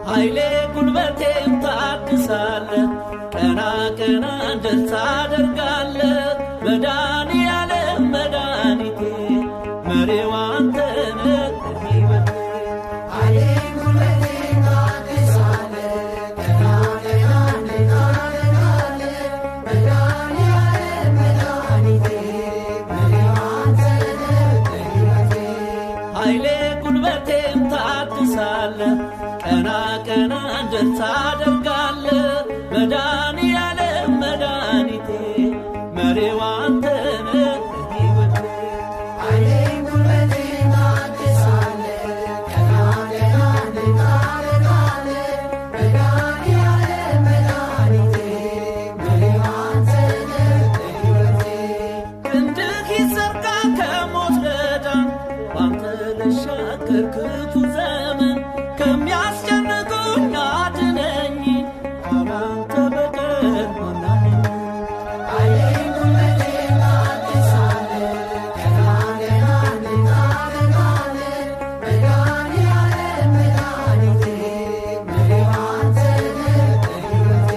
ኃይሌ ጉልበቴም ታድሳለህ ቀና ቀና እንድል ታደርጋለህ መድኃኔዓለም መድኃኒቴ መሪው አንተ ነህ ሕይወቴ ኃይሌ ጉልበቴም ታድሳለህ ቀና ቀና እንድል ታደርጋለህ መድኃኔዓለም መድኃኒቴ መሪው አንተ ነህ ሕይወቴ ኃይሌ ጉልበቴም ታድሳለህ ቀና ቀና እንድል ታደርጋለህ መድኃኔዓለም መድኃኒቴ መሪው አንተ ነህ ሕይወቴ ኃይሌ ጉልበቴም ታድሳለህ ቀና ቀና እንድል ታደርጋለህ መድኃኔዓለም መድኃኒቴ መሪው አንተ ነህ ሕይወቴ ክንድህ ይዘርጋ ከሞት ለዳን ባንተ ልሻገር ክፉ ዘመን ከሚያስጨንቁኝ አድነኝ ካንተ በቀር ማን አለኝ ኃይሌ ጉልበቴም ታድሳለህ ቀና ቀና እንድል ታደርጋለህ መድኃኔዓለም መድኃኒቴ መሪው አንተ ነህ ሕይወቴ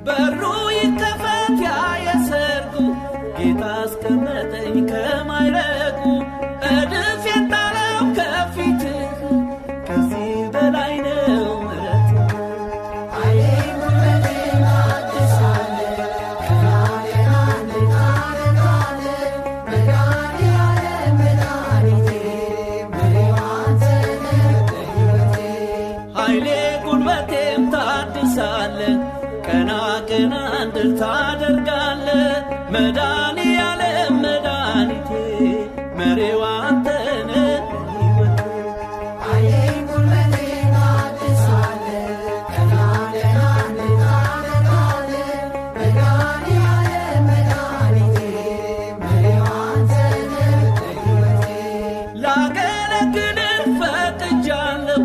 በሩ ይከፈት ያ የሰርጉ ጌታ አስቀመጠኝ ከማይረጉ እድፍ የጣለው ከፊትህ ከዚህ በላይ ነው ምሕረትህ ኃይሌ ጉልበቴም ታድሳለህ ቀና ቀና እንድል ታደርጋለህ መድኃኔዓለም መድኃኒቴ መሪው አንተ ነህ ሕይወቴ ኃይሌ ጉልበቴም ታድሳለህ ቀና ቀና እንድል ታደርጋለህ መድኃኔዓለም መድኃኒቴ መሪው አንተ ነህ ሕይወቴ ኃይሌ ጉልበቴም ታድሳለህ ቀና ቀና እንድል ታደርጋለህ መድኃኔዓለም መድኃኒቴ መሪው አንተ ነህ ሕይወቴ ላገለግልህ ፈቅጃለሁ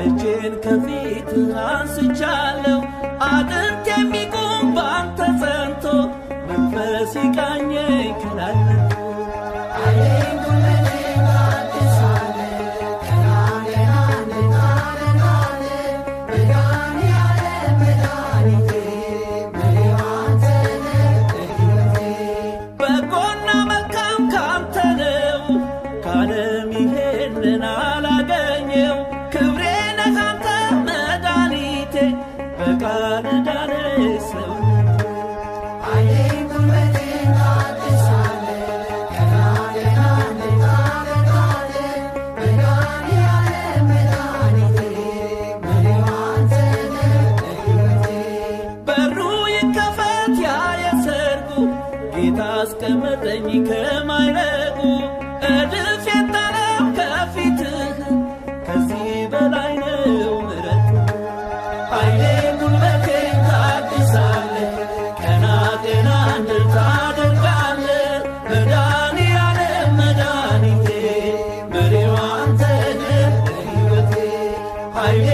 እጄን ከፊትህ አንስቻለሁ አጥንት የሚቆም ባንተ ጸንቶ መንፈስ ይቃኘኝ ከላለሁ ኃይሌ ጉልበቴም ታድሳለህ ቀና ቀና እንድል ታደርጋለህ መድኃኔዓለም መድኃኒቴ መሪው አንተ ነህ ሕይወቴ በጎና መልካም ካንተ ነው ከዓለም ይሄንን አላገኘው ክብሬ ነህ አንተ መድኃኒቴ በቃል ዳነኝ ሰውነቴ ኃይሌ ጉልበቴም ታድሳለህ ቀና ቀና እንድል ታደርጋለህ መድኃኔዓለም መድኃኒቴ መሪው አንተ ነህ ሕይወቴ በሩ ይከፈት ያ የሰርጉ ጌታ አስቀመጠኝ ከማይረጉ እድፍ የጣለው ከፊትህ ከዚህ በላይ ነው ምሕረትህ ኃይሌ ጉልበቴም ታድሳለህ ቀና ቀና እንድል ታደርጋለህ መድኃኔዓለም መድኃኒቴ መሪው አንተ ነህ ሕይወቴ ኃይሌ